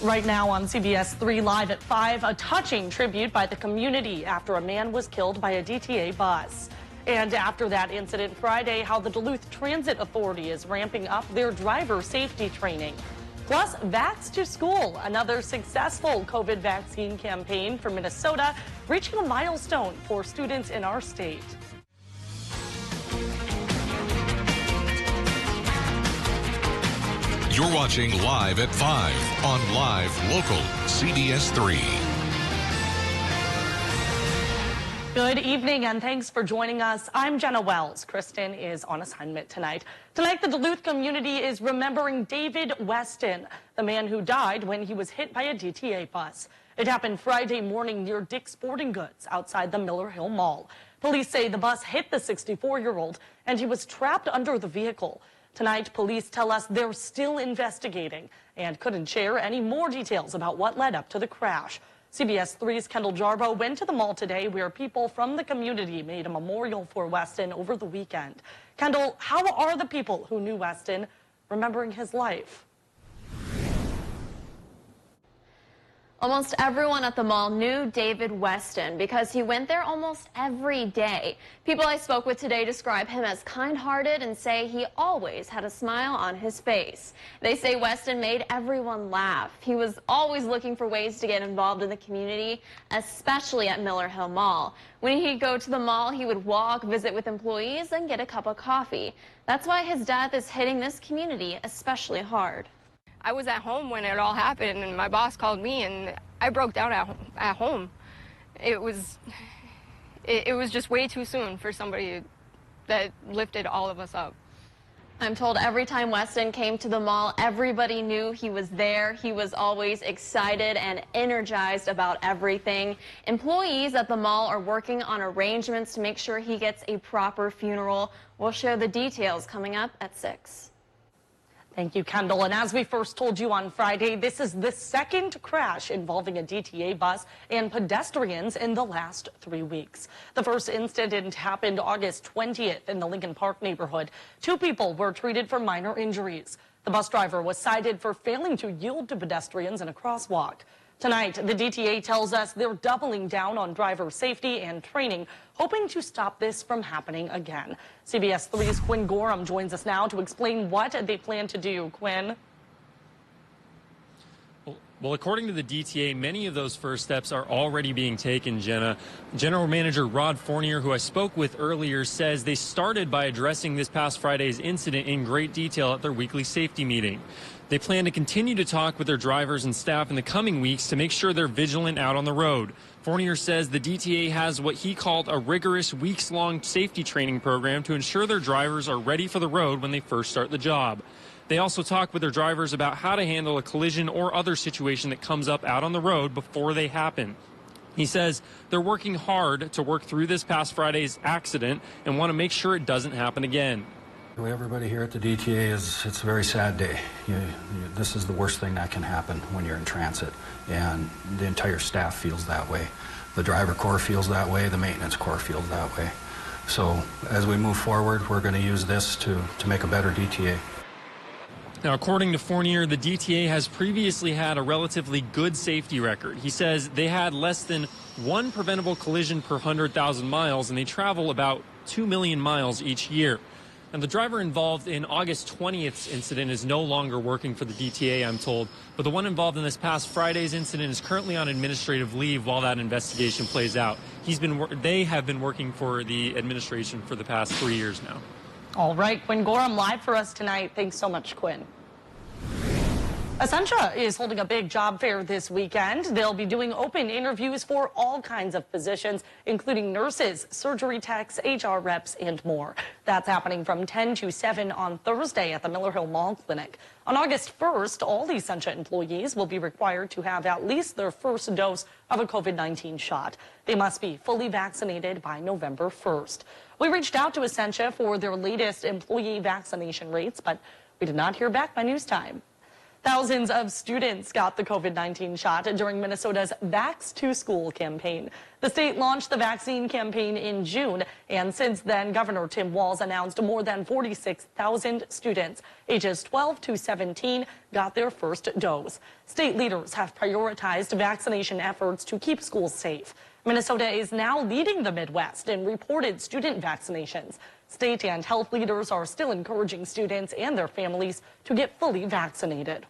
Right now on CBS3 Live at 5, a touching tribute by the community after a man was killed by a DTA bus. And after that incident Friday, how the Duluth Transit Authority is ramping up their driver safety training. Plus, Vax to School, another successful COVID vaccine campaign for Minnesota, reaching a milestone for students in our state. You're watching Live at 5 on Live Local CBS3. Good evening and thanks for joining us. I'm Jenna Wells. Kristen is on assignment tonight. Tonight, the Duluth community is remembering David Weston, the man who died when he was hit by a DTA bus. It happened Friday morning near Dick's Sporting Goods outside the Miller Hill Mall. Police say the bus hit the 64-year-old and he was trapped under the vehicle. Tonight, police tell us they're still investigating and couldn't share any more details about what led up to the crash. CBS 3's Kendall Jarbo went to the mall today where people from the community made a memorial for Weston over the weekend. Kendall, how are the people who knew Weston remembering his life? Almost everyone at the mall knew David Weston because he went there almost every day. People I spoke with today describe him as kind-hearted and say he always had a smile on his face. They say Weston made everyone laugh. He was always looking for ways to get involved in the community, especially at Miller Hill Mall. When he'd go to the mall, he would walk, visit with employees, and get a cup of coffee. That's why his death is hitting this community especially hard. I was at home when it all happened, and my boss called me, and I broke down at home. It was just way too soon for somebody that lifted all of us up. I'm told every time Weston came to the mall, everybody knew he was there. He was always excited and energized about everything. Employees at the mall are working on arrangements to make sure he gets a proper funeral. We'll share the details coming up at 6. Thank you, Kendall. And as we first told you on Friday, this is the second crash involving a DTA bus and pedestrians in the last 3 weeks. The first incident happened August 20th in the Lincoln Park neighborhood. 2 people were treated for minor injuries. The bus driver was cited for failing to yield to pedestrians in a crosswalk. Tonight, the DTA tells us they're doubling down on driver safety and training, hoping to stop this from happening again. CBS 3's Quinn Gorham joins us now to explain what they plan to do. Quinn? Well, according to the DTA, many of those first steps are already being taken, Jenna. General Manager Rod Fournier, who I spoke with earlier, says they started by addressing this past Friday's incident in great detail at their weekly safety meeting. They plan to continue to talk with their drivers and staff in the coming weeks to make sure they're vigilant out on the road. Fournier says the DTA has what he called a rigorous weeks-long safety training program to ensure their drivers are ready for the road when they first start the job. They also talk with their drivers about how to handle a collision or other situation that comes up out on the road before they happen. He says they're working hard to work through this past Friday's accident and want to make sure it doesn't happen again. Everybody here at the DTA it's a very sad day. This is the worst thing that can happen when you're in transit, and the entire staff feels that way. The driver corps feels that way, the maintenance corps feels that way. So as we move forward, we're going to use this to make a better DTA. Now, according to Fournier, the DTA has previously had a relatively good safety record. He says they had less than 1 preventable collision per 100,000 miles, and they travel about 2 million miles each year. And the driver involved in August 20th's incident is no longer working for the DTA, I'm told. But the one involved in this past Friday's incident is currently on administrative leave while that investigation plays out. They have been working for the administration for the past 3 years now. All right, Quinn Gorham live for us tonight. Thanks so much, Quinn. Essentia is holding a big job fair this weekend. They'll be doing open interviews for all kinds of positions, including nurses, surgery techs, HR reps, and more. That's happening from 10 to 7 on Thursday at the Miller Hill Mall Clinic. On August 1st, all Essentia employees will be required to have at least their first dose of a COVID-19 shot. They must be fully vaccinated by November 1st. We reached out to Essentia for their latest employee vaccination rates, but we did not hear back by news time. Thousands of students got the COVID-19 shot during Minnesota's Vax to School campaign. The state launched the vaccine campaign in June, and since then, Governor Tim Walz announced more than 46,000 students ages 12 to 17 got their first dose. State leaders have prioritized vaccination efforts to keep schools safe. Minnesota is now leading the Midwest in reported student vaccinations. State and health leaders are still encouraging students and their families to get fully vaccinated.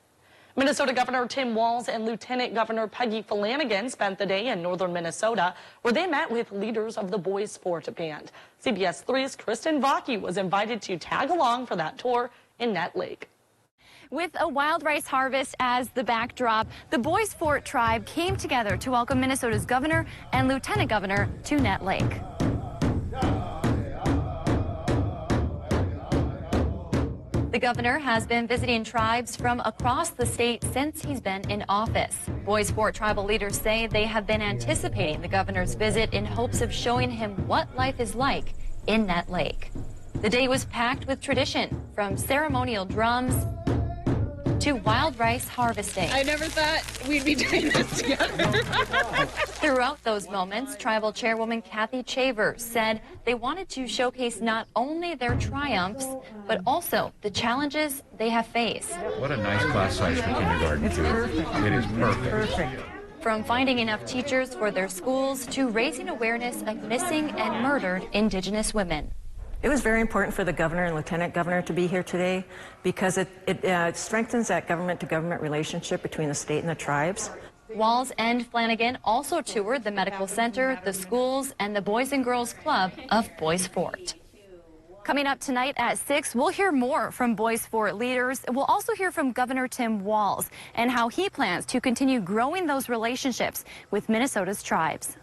Minnesota Governor Tim Walz and Lieutenant Governor Peggy Flanagan spent the day in northern Minnesota, where they met with leaders of the boys sport band. CBS3's Kristen Vaki was invited to tag along for that tour in Nett Lake. With a wild rice harvest as the backdrop, the Boys Fort tribe came together to welcome Minnesota's governor and lieutenant governor to Nett Lake. The governor has been visiting tribes from across the state since he's been in office. Boys Fort tribal leaders say they have been anticipating the governor's visit in hopes of showing him what life is like in Nett Lake. The day was packed with tradition, from ceremonial drums to wild rice harvesting. I never thought we'd be doing this together. Throughout those moments, tribal chairwoman Kathy Chaver said they wanted to showcase not only their triumphs, but also the challenges they have faced. What a nice class size for kindergarten, too. It is perfect. From finding enough teachers for their schools to raising awareness of missing and murdered Indigenous women. It was very important for the governor and lieutenant governor to be here today because it strengthens that government-to-government relationship between the state and the tribes. Walz and Flanagan also toured the medical center, the schools, and the Boys and Girls Club of Boys Fort. Coming up tonight at 6, we'll hear more from Boys Fort leaders. We'll also hear from Governor Tim Walz and how he plans to continue growing those relationships with Minnesota's tribes.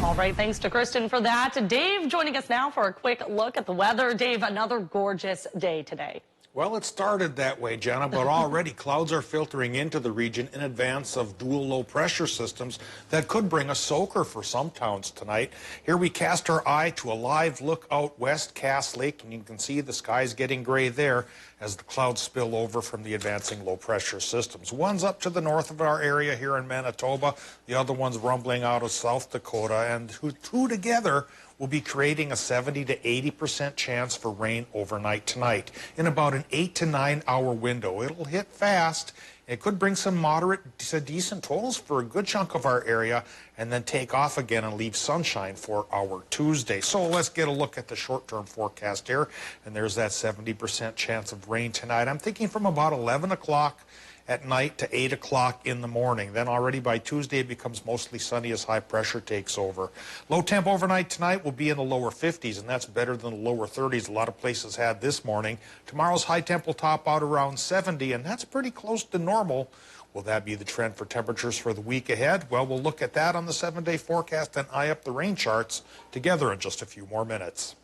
All right, thanks to Kristen for that. Dave joining us now for a quick look at the weather. Dave, another gorgeous day today. Well, it started that way, Jenna, but already clouds are filtering into the region in advance of dual low-pressure systems that could bring a soaker for some towns tonight. Here we cast our eye to a live look out west Cass Lake, and you can see the sky's getting gray there as the clouds spill over from the advancing low-pressure systems. One's up to the north of our area here in Manitoba, the other one's rumbling out of South Dakota, and two together will be creating a 70 to 80% chance for rain overnight tonight in about an 8 to 9 hour window. It'll hit fast. It could bring some moderate to decent totals for a good chunk of our area and then take off again and leave sunshine for our Tuesday. So let's get a look at the short-term forecast here. And there's that 70% chance of rain tonight. I'm thinking from about 11 o'clock at night to 8 o'clock in the morning. Then already by Tuesday it becomes mostly sunny as high pressure takes over. Low temp overnight tonight will be in the lower 50s, and that's better than the lower 30s a lot of places had this morning. Tomorrow's high temp will top out around 70, and that's pretty close to normal. Will that be the trend for temperatures for the week ahead? Well, we'll look at that on the 7-day forecast and eye up the rain charts together in just a few more minutes.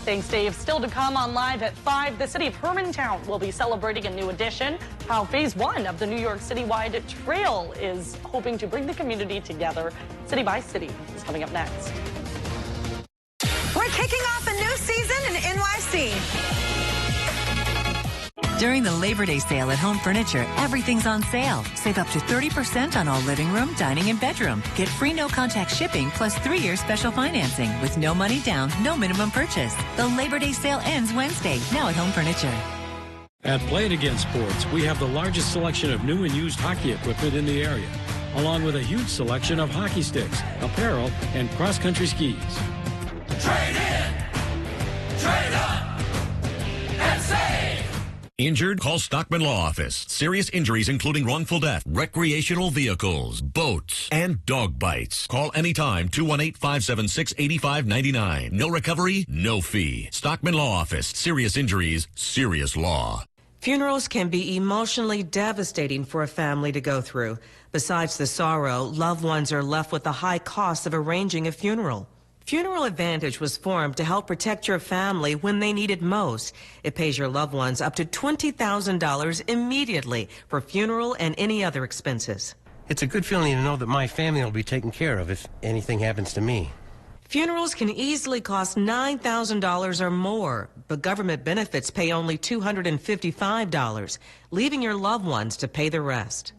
Thanks, Dave. Still to come on Live at 5, the city of Hermantown will be celebrating a new addition. How Phase 1 of the New York Citywide Trail is hoping to bring the community together city by city is coming up next. We're kicking off a new season in NYC. During the Labor Day sale at Home Furniture, everything's on sale. Save up to 30% on all living room, dining, and bedroom. Get free no-contact shipping plus 3-year special financing with no money down, no minimum purchase. The Labor Day sale ends Wednesday, now at Home Furniture. At Play It Again Sports, we have the largest selection of new and used hockey equipment in the area, along with a huge selection of hockey sticks, apparel, and cross-country skis. Trade in, trade up, and save. Injured? Call Stockman Law Office. Serious injuries including wrongful death, recreational vehicles, boats, and dog bites. Call anytime, 218-576-8599. No recovery, no fee. Stockman Law Office. Serious injuries, serious law. Funerals can be emotionally devastating for a family to go through. Besides the sorrow, loved ones are left with the high cost of arranging a funeral. Funeral Advantage was formed to help protect your family when they need it most. It pays your loved ones up to $20,000 immediately for funeral and any other expenses. It's a good feeling to know that my family will be taken care of if anything happens to me. Funerals can easily cost $9,000 or more, but government benefits pay only $255, leaving your loved ones to pay the rest.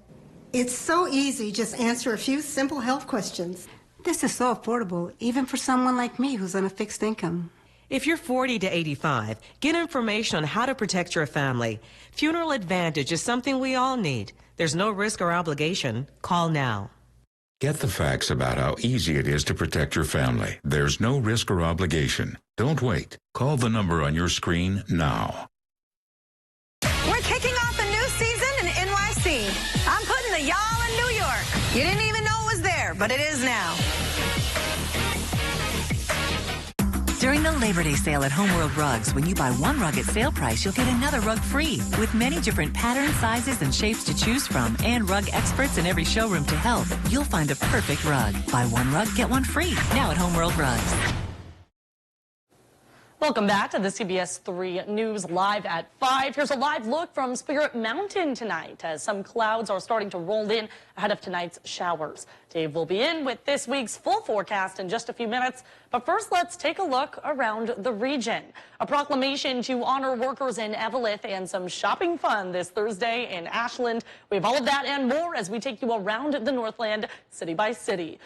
It's so easy. Just answer a few simple health questions. This is so affordable, even for someone like me who's on a fixed income. If you're 40 to 85, get information on how to protect your family. Funeral Advantage is something we all need. There's no risk or obligation. Call now. Get the facts about how easy it is to protect your family. There's no risk or obligation. Don't wait. Call the number on your screen now. We're kicking off a new season in NYC. I'm putting the y'all in New York. You didn't even know it was there, but it is now. During the Labor Day sale at Homeworld Rugs, when you buy one rug at sale price, you'll get another rug free. With many different patterns, sizes, and shapes to choose from, and rug experts in every showroom to help, you'll find the perfect rug. Buy one rug, get one free. Now at Homeworld Rugs. Welcome back to the CBS3 News Live at 5. Here's a live look from Spirit Mountain tonight as some clouds are starting to roll in ahead of tonight's showers. Dave will be in with this week's full forecast in just a few minutes. But first, let's take a look around the region. A proclamation to honor workers in Eveleth and some shopping fun this Thursday in Ashland. We have all of that and more as we take you around the Northland city by city.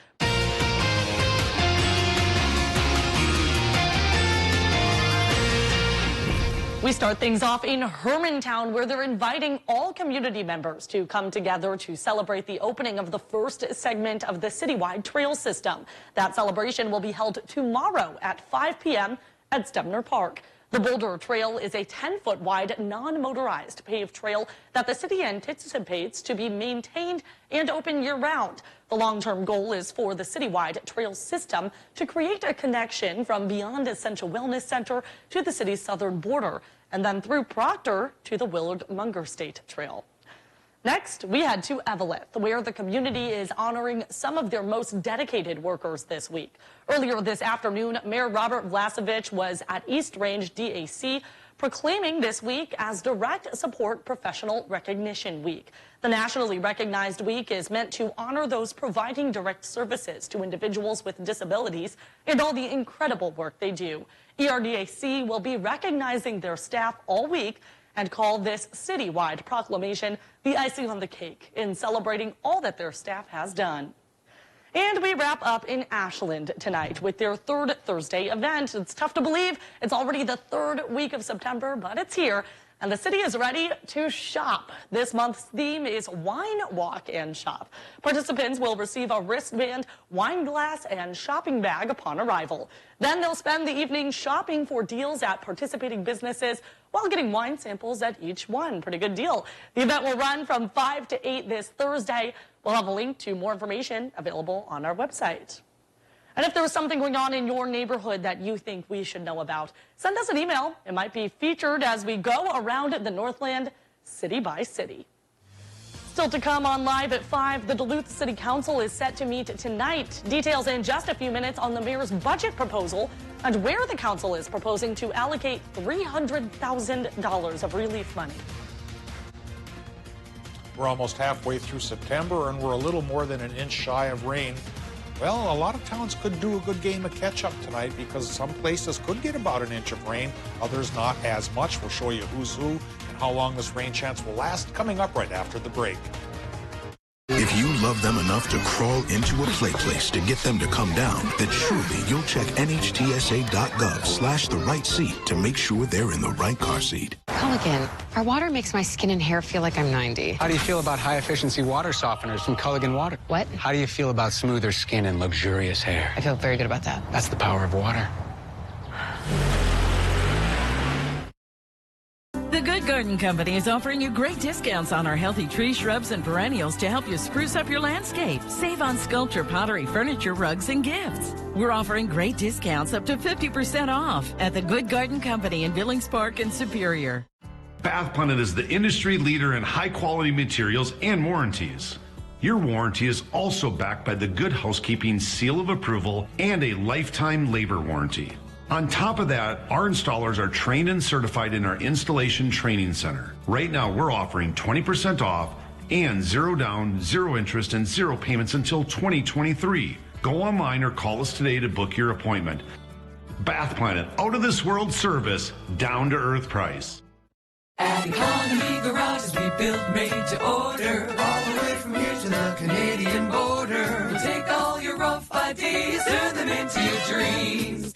We start things off in Hermantown, where they're inviting all community members to come together to celebrate the opening of the first segment of the citywide trail system. That celebration will be held tomorrow at 5 p.m. at Stebner Park. The Boulder Trail is a 10-foot wide, non-motorized paved trail that the city anticipates to be maintained and open year-round. The long-term goal is for the citywide trail system to create a connection from beyond Essential Wellness Center to the city's southern border, and then through Proctor to the Willard Munger State Trail. Next, we head to Eveleth, where the community is honoring some of their most dedicated workers this week. Earlier this afternoon, Mayor Robert Vlasovich was at East Range DAC, proclaiming this week as Direct Support Professional Recognition Week. The nationally recognized week is meant to honor those providing direct services to individuals with disabilities and all the incredible work they do. ERDAC will be recognizing their staff all week and call this citywide proclamation the icing on the cake in celebrating all that their staff has done. And we wrap up in Ashland tonight with their third Thursday event. It's tough to believe it's already the third week of September, but it's here. And the city is ready to shop. This month's theme is Wine Walk and Shop. Participants will receive a wristband, wine glass, and shopping bag upon arrival. Then they'll spend the evening shopping for deals at participating businesses while getting wine samples at each one. Pretty good deal. The event will run from 5 to 8 this Thursday. We'll have a link to more information available on our website. And if there's something going on in your neighborhood that you think we should know about, send us an email. It might be featured as we go around the Northland city by city. Still to come on Live at 5, the Duluth City Council is set to meet tonight. Details in just a few minutes on the mayor's budget proposal and where the council is proposing to allocate $300,000 of relief money. We're almost halfway through September and we're a little more than an inch shy of rain. Well, a lot of towns could do a good game of catch-up tonight because some places could get about an inch of rain, others not as much. We'll show you who's who and how long this rain chance will last coming up right after the break. If you love them enough to crawl into a play place to get them to come down, then surely you'll check NHTSA.gov/the right seat to make sure they're in the right car seat. Culligan, our water makes my skin and hair feel like I'm 90. How do you feel about high-efficiency water softeners from Culligan Water? What? How do you feel about smoother skin and luxurious hair? I feel very good about that. That's the power of water. The Good Garden Company is offering you great discounts on our healthy tree, shrubs, and perennials to help you spruce up your landscape. Save on sculpture, pottery, furniture, rugs, and gifts. We're offering great discounts up to 50% off at the Good Garden Company in Billings Park and Superior. Bath Planet is the industry leader in high-quality materials and warranties. Your warranty is also backed by the Good Housekeeping Seal of Approval and a lifetime labor warranty. On top of that, our installers are trained and certified in our installation training center. Right now, we're offering 20% off and 0 down, 0 interest, and 0 payments until 2023. Go online or call us today to book your appointment. Bath Planet, out of this world service, down to earth price. At Economy Garages, we build made to order. All the way from here to the Canadian border. We'll take all your rough ideas, turn them into your dreams.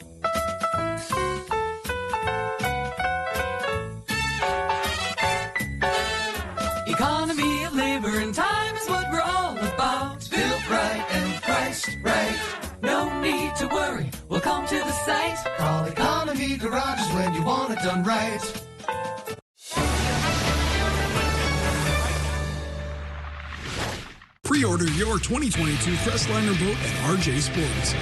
Economy of labor and time is what we're all about. Built right and priced right. No need to worry, we'll come to the site. Call Economy Garages when you want it done right. Pre-order your 2022 Crestliner boat at RJ Sports.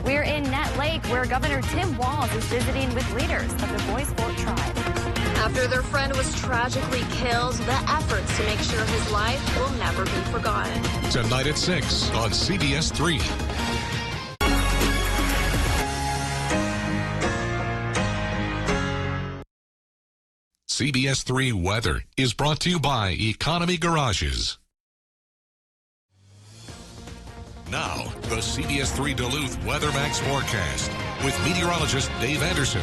We're in Net Lake, where Governor Tim Walz is visiting with leaders of the Bois Forte tribe. After their friend was tragically killed, the efforts to make sure his life will never be forgotten. Tonight at 6 on CBS3. CBS3 Weather is brought to you by Economy Garages. Now, the CBS3 Duluth Weather Max forecast with meteorologist Dave Anderson.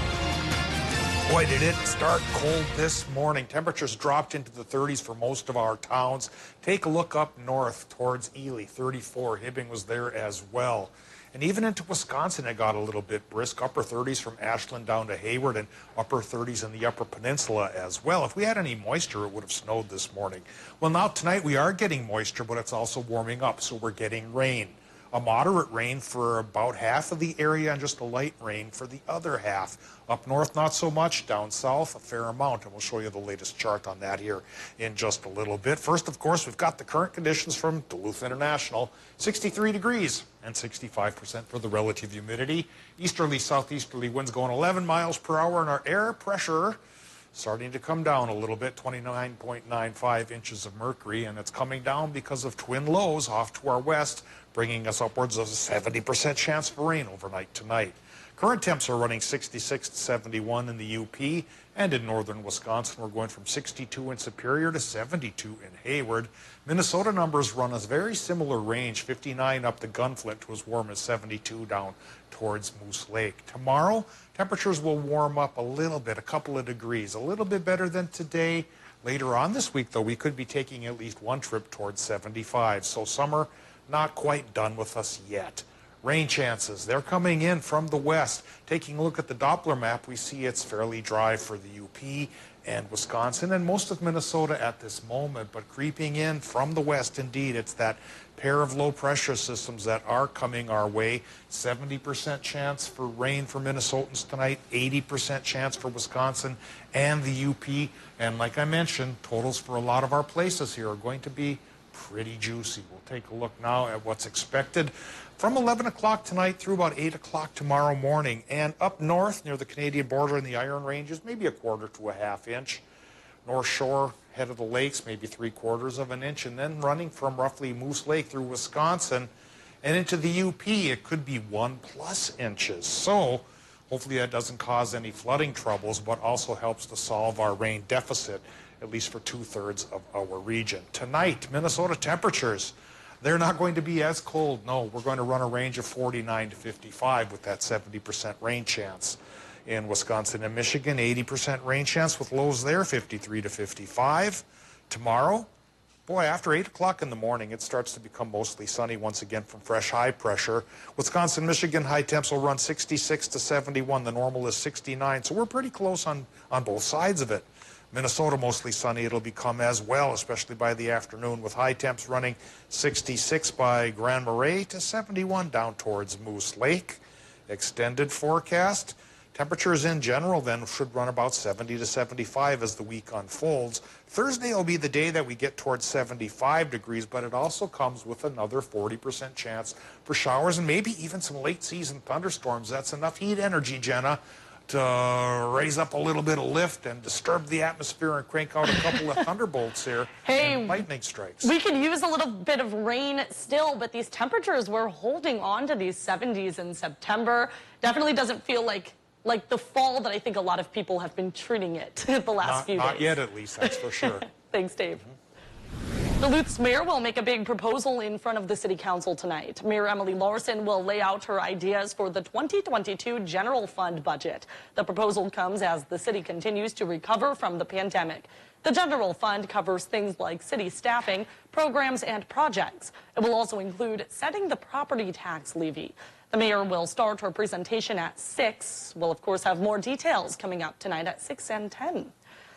Boy, did it start cold this morning. Temperatures dropped into the 30s for most of our towns. Take a look up north towards Ely, 34. Hibbing was there as well. And even into Wisconsin, it got a little bit brisk. Upper 30s from Ashland down to Hayward, and upper 30s in the Upper Peninsula as well. If we had any moisture, it would have snowed this morning. Well, now tonight we are getting moisture, but it's also warming up, so we're getting rain. A moderate rain for about half of the area and just a light rain for the other half. Up north, not so much. Down south, a fair amount. And we'll show you the latest chart on that here in just a little bit. First, of course, we've got the current conditions from Duluth International. 63 degrees and 65% for the relative humidity. Easterly, southeasterly winds going 11 miles per hour, and our air pressure starting to come down a little bit, 29.95 inches of mercury, and it's coming down because of twin lows off to our west, bringing us upwards of a 70% chance for rain overnight tonight. Current temps are running 66 to 71 in the UP, and in northern Wisconsin, we're going from 62 in Superior to 72 in Hayward. Minnesota numbers run a very similar range, 59 up to Gunflint to as warm as 72 down towards Moose Lake. Tomorrow, temperatures will warm up a little bit, a couple of degrees, a little bit better than today. Later on this week, though, we could be taking at least one trip towards 75. So summer, not quite done with us yet. Rain chances, they're coming in from the west. Taking a look at the Doppler map, we see it's fairly dry for the UP and Wisconsin and most of Minnesota at this moment, but creeping in from the west, indeed, it's that pair of low pressure systems that are coming our way. 70% chance for rain for Minnesotans tonight, 80% chance for Wisconsin and the UP. And like I mentioned, totals for a lot of our places here are going to be pretty juicy. We'll take a look now at what's expected from 11 o'clock tonight through about 8 o'clock tomorrow morning. And up north near the Canadian border in the Iron Ranges, maybe a quarter to a half inch. North Shore, head of the lakes, maybe 3/4 of an inch. And then running from roughly Moose Lake through Wisconsin and into the UP, it could be 1+ inches. So hopefully that doesn't cause any flooding troubles, but also helps to solve our rain deficit, at least for 2/3 of our region. Tonight, Minnesota temperatures, they're not going to be as cold. No, we're going to run a range of 49 to 55 with that 70% rain chance. In Wisconsin and Michigan, 80% rain chance with lows there, 53 to 55. Tomorrow, boy, after 8 o'clock in the morning, it starts to become mostly sunny once again from fresh high pressure. Wisconsin, Michigan, high temps will run 66 to 71. The normal is 69, so we're pretty close on both sides of it. Minnesota, mostly sunny. It'll become as well, especially by the afternoon, with high temps running 66 by Grand Marais to 71 down towards Moose Lake. Extended forecast. Temperatures in general then should run about 70 to 75 as the week unfolds. Thursday will be the day that we get towards 75 degrees, but it also comes with another 40% chance for showers and maybe even some late season thunderstorms. That's enough heat energy, Jenna, to raise up a little bit of lift and disturb the atmosphere and crank out a couple of thunderbolts here. Hey, and lightning strikes. We could use a little bit of rain still, but these temperatures, we're holding on to these 70s in September. Definitely doesn't feel like the fall that I think a lot of people have been treating it the last few days. Not yet, at least, that's for sure. Thanks, Dave. Duluth's mayor will make a big proposal in front of the city council tonight. Mayor Emily Larson will lay out her ideas for the 2022 general fund budget. The proposal comes as the city continues to recover from the pandemic. The general fund covers things like city staffing, programs, and projects. It will also include setting the property tax levy. The mayor will start her presentation at 6. We'll, of course, have more details coming up tonight at 6 and 10.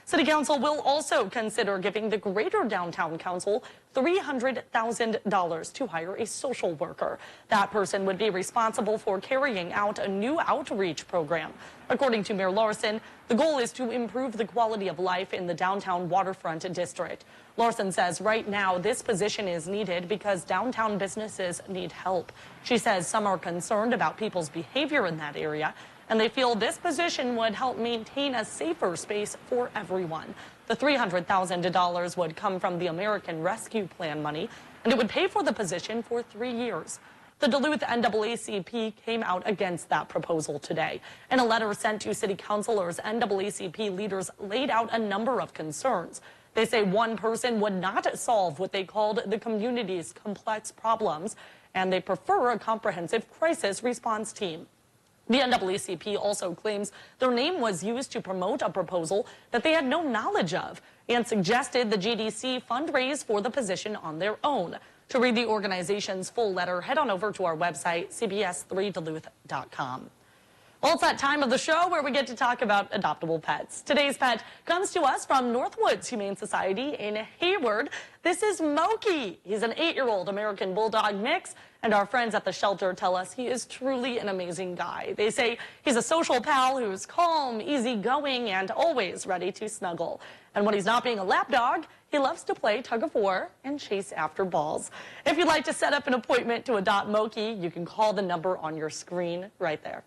City Council will also consider giving the Greater Downtown Council $300,000 to hire a social worker. That person would be responsible for carrying out a new outreach program. According to Mayor Larson, the goal is to improve the quality of life in the downtown waterfront district. Larson says right now this position is needed because downtown businesses need help. She says some are concerned about people's behavior in that area, and they feel this position would help maintain a safer space for everyone. The $300,000 would come from the American Rescue Plan money, and it would pay for the position for 3 years. The Duluth NAACP came out against that proposal today. In a letter sent to city councilors, NAACP leaders laid out a number of concerns. They say one person would not solve what they called the community's complex problems, and they prefer a comprehensive crisis response team. The NAACP also claims their name was used to promote a proposal that they had no knowledge of and suggested the GDC fundraise for the position on their own. To read the organization's full letter, head on over to our website, CBS3Duluth.com. Well, it's that time of the show where we get to talk about adoptable pets. Today's pet comes to us from Northwoods Humane Society in Hayward. This is Moki. He's an 8-year-old American Bulldog mix, and our friends at the shelter tell us he is truly an amazing guy. They say he's a social pal who's calm, easygoing, and always ready to snuggle. And when he's not being a lap dog, he loves to play tug of war and chase after balls. If you'd like to set up an appointment to adopt Moki, you can call the number on your screen right there.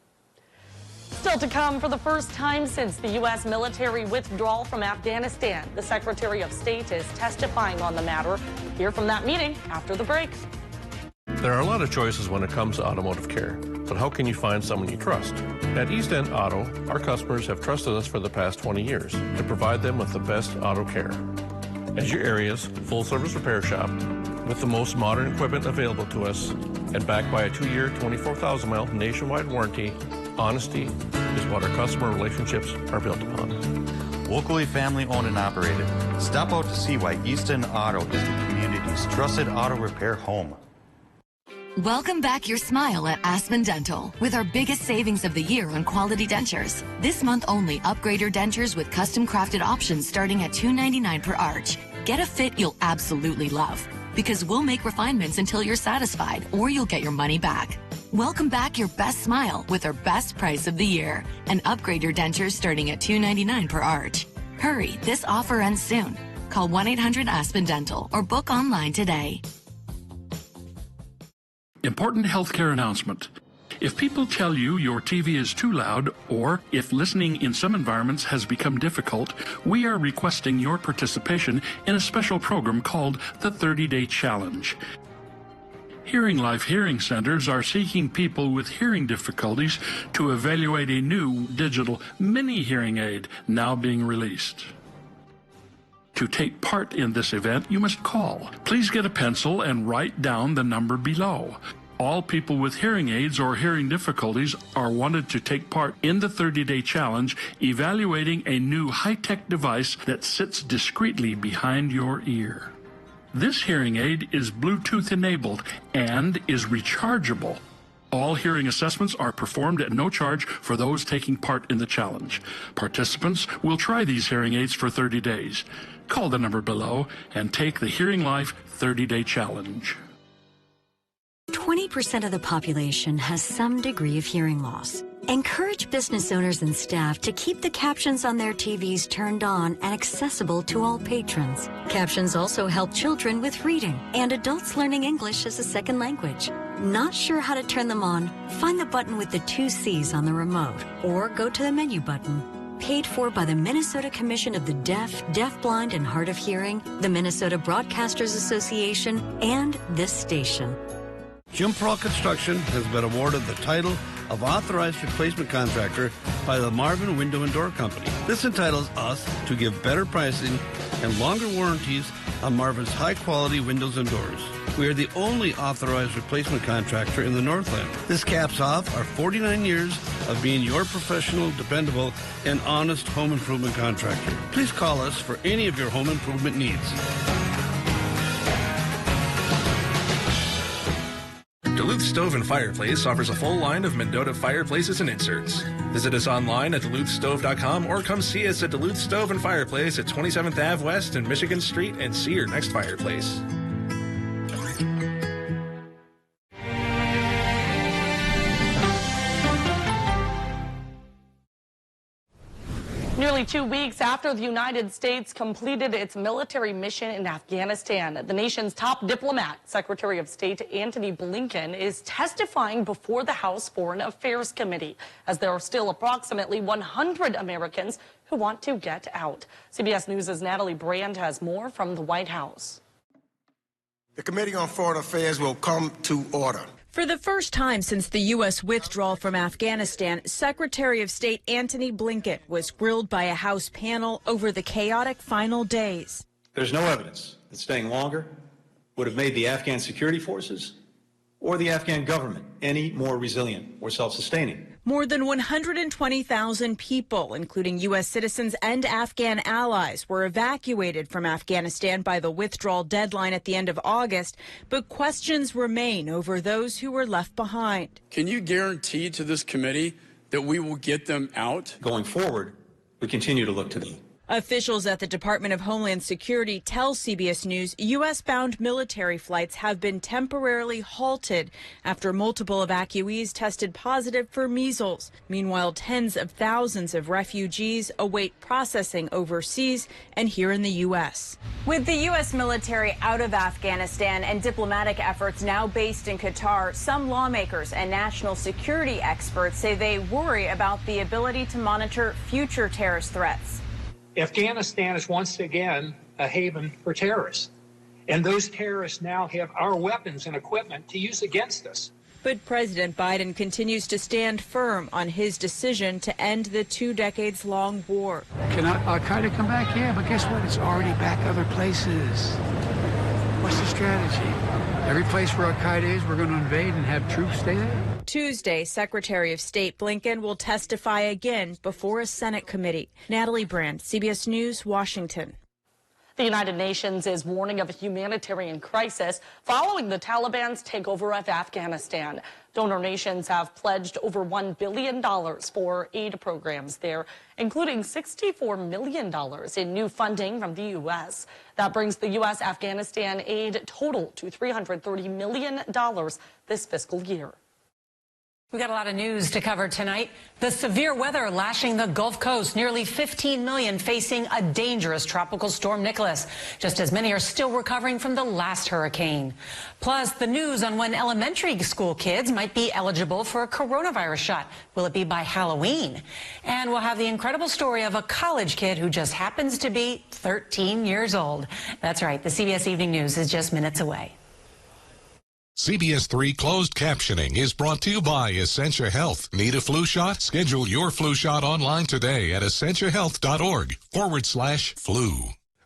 Still to come, for the first time since the U.S. military withdrawal from Afghanistan, the Secretary of State is testifying on the matter. Hear from that meeting after the break. There are a lot of choices when it comes to automotive care, but how can you find someone you trust? At East End Auto, our customers have trusted us for the past 20 years to provide them with the best auto care. As your area's full-service repair shop, with the most modern equipment available to us, and backed by a 2-year, 24,000-mile nationwide warranty, honesty is what our customer relationships are built upon. Locally family owned and operated. Stop out to see why East End Auto is the community's trusted auto repair home. Welcome back your smile at Aspen Dental with our biggest savings of the year on quality dentures. This month only, upgrade your dentures with custom crafted options starting at $2.99 per arch. Get a fit you'll absolutely love, because we'll make refinements until you're satisfied or you'll get your money back. Welcome back your best smile with our best price of the year and upgrade your dentures starting at $2.99 per arch. Hurry, this offer ends soon. Call 1-800-ASPEN-DENTAL or book online today. Important healthcare announcement. If people tell you your TV is too loud, or if listening in some environments has become difficult, we are requesting your participation in a special program called the 30-Day Challenge. Hearing Life Hearing Centers are seeking people with hearing difficulties to evaluate a new digital mini hearing aid now being released. To take part in this event, you must call. Please get a pencil and write down the number below. All people with hearing aids or hearing difficulties are wanted to take part in the 30-Day Challenge, evaluating a new high-tech device that sits discreetly behind your ear. This hearing aid is Bluetooth enabled and is rechargeable. All hearing assessments are performed at no charge for those taking part in the challenge. Participants will try these hearing aids for 30 days. Call the number below and take the Hearing Life 30-Day Challenge. 20% of the population has some degree of hearing loss. Encourage business owners and staff to keep the captions on their TVs turned on and accessible to all patrons. Captions also help children with reading and adults learning English as a second language. Not sure how to turn them on? Find the button with the 2 C's on the remote or go to the menu button. Paid for by the Minnesota Commission of the Deaf, Deafblind, and Hard of Hearing, the Minnesota Broadcasters Association, and this station. Jim Pearl Construction has been awarded the title of Authorized Replacement Contractor by the Marvin Window and Door Company. This entitles us to give better pricing and longer warranties on Marvin's high-quality windows and doors. We are the only authorized replacement contractor in the Northland. This caps off our 49 years of being your professional, dependable, and honest home improvement contractor. Please call us for any of your home improvement needs. Duluth Stove and Fireplace offers a full line of Mendota fireplaces and inserts. Visit us online at duluthstove.com or come see us at Duluth Stove and Fireplace at 27th Ave West and Michigan Street and see your next fireplace. Nearly 2 weeks after the United States completed its military mission in Afghanistan, the nation's top diplomat, Secretary of State Antony Blinken, is testifying before the House Foreign Affairs Committee, as there are still approximately 100 Americans who want to get out. CBS News' Natalie Brand has more from the White House. The Committee on Foreign Affairs will come to order. For the first time since the U.S. withdrawal from Afghanistan, Secretary of State Antony Blinken was grilled by a House panel over the chaotic final days. There's no evidence that staying longer would have made the Afghan security forces or the Afghan government any more resilient or self-sustaining. More than 120,000 people, including U.S. citizens and Afghan allies, were evacuated from Afghanistan by the withdrawal deadline at the end of August, but questions remain over those who were left behind. Can you guarantee to this committee that we will get them out? Going forward, we continue to look to them. Officials at the Department of Homeland Security tell CBS News U.S.-bound military flights have been temporarily halted after multiple evacuees tested positive for measles. Meanwhile, tens of thousands of refugees await processing overseas and here in the U.S. With the U.S. military out of Afghanistan and diplomatic efforts now based in Qatar, some lawmakers and national security experts say they worry about the ability to monitor future terrorist threats. Afghanistan is once again a haven for terrorists, and those terrorists now have our weapons and equipment to use against us. But President Biden continues to stand firm on his decision to end the 2 decades-long war. Can Al-Qaeda come back? Yeah, but guess what? It's already back other places. What's the strategy? Every place where Al-Qaeda is, we're going to invade and have troops stay there? Tuesday, Secretary of State Blinken will testify again before a Senate committee. Natalie Brand, CBS News, Washington. The United Nations is warning of a humanitarian crisis following the Taliban's takeover of Afghanistan. Donor nations have pledged over $1 billion for aid programs there, including $64 million in new funding from the U.S. That brings the U.S. Afghanistan aid total to $330 million this fiscal year. We got a lot of news to cover tonight. The severe weather lashing the Gulf Coast. Nearly 15 million facing a dangerous tropical storm Nicholas. Just as many are still recovering from the last hurricane. Plus, the news on when elementary school kids might be eligible for a coronavirus shot. Will it be by Halloween? And we'll have the incredible story of a college kid who just happens to be 13 years old. That's right. The CBS Evening News is just minutes away. CBS3 closed captioning is brought to you by Essentia Health. Need a flu shot? Schedule your flu shot online today at essentiahealth.org/flu.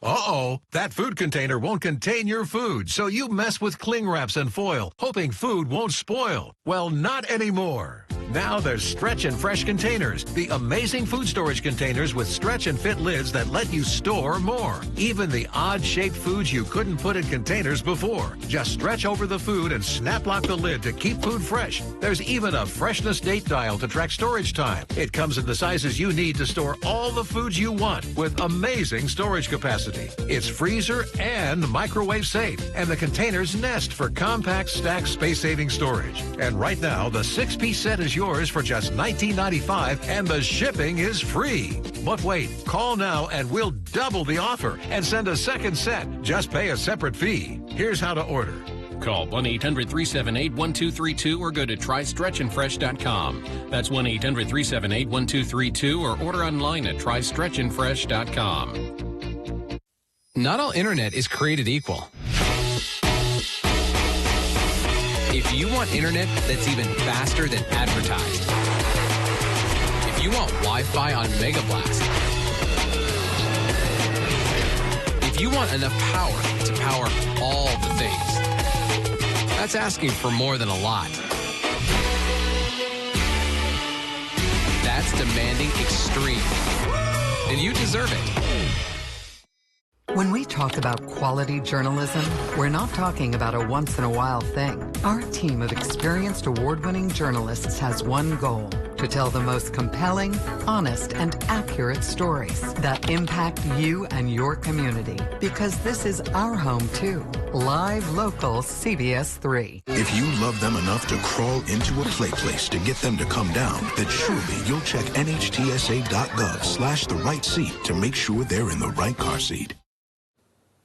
Uh-oh, that food container won't contain your food, so you mess with cling wraps and foil, hoping food won't spoil. Well, not anymore. Now there's Stretch and Fresh containers, the amazing food storage containers with stretch and fit lids that let you store more. Even the odd-shaped foods you couldn't put in containers before. Just stretch over the food and snap lock the lid to keep food fresh. There's even a freshness date dial to track storage time. It comes in the sizes you need to store all the foods you want with amazing storage capacity. It's freezer and microwave safe, and the containers nest for compact, stacked, space-saving storage. And right now, the 6-piece set is yours for just $19.95, and the shipping is free. But wait, call now and we'll double the offer and send a second set. Just pay a separate fee. Here's how to order. Call 1-800-378-1232 or go to trystretchandfresh.com. That's 1-800-378-1232 or order online at trystretchandfresh.com. Not all internet is created equal. If you want internet that's even faster than advertised, if you want Wi-Fi on Mega Blast, if You want enough power to power all the things. That's asking for more than a lot. That's demanding extreme. And you deserve it. When we talk about quality journalism, we're not talking about a once-in-a-while thing. Our team of experienced award-winning journalists has one goal: to tell the most compelling, honest, and accurate stories that impact you and your community. Because this is our home, too. Live, local, CBS3. If you love them enough to crawl into a play place to get them to come down, then surely you'll check nhtsa.gov/the right seat to make sure they're in the right car seat.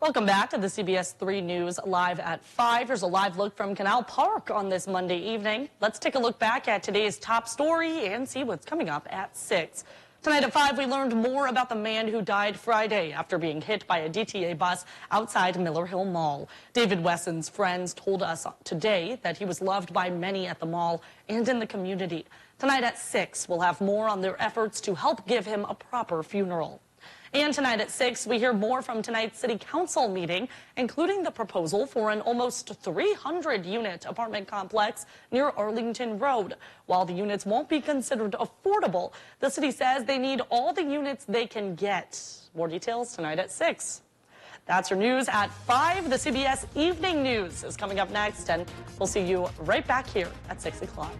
Welcome back to the CBS3 News Live at 5. Here's a live look from Canal Park on this Monday evening. Let's take a look back at today's top story and see what's coming up at 6. Tonight at 5, we learned more about the man who died Friday after being hit by a DTA bus outside Miller Hill Mall. David Wesson's friends told us today that he was loved by many at the mall and in the community. Tonight at 6, we'll have more on their efforts to help give him a proper funeral. And tonight at 6, we hear more from tonight's City Council meeting, including the proposal for an almost 300-unit apartment complex near Arlington Road. While the units won't be considered affordable, the city says they need all the units they can get. More details tonight at 6. That's your news at 5. The CBS Evening News is coming up next, and we'll see you right back here at 6 o'clock.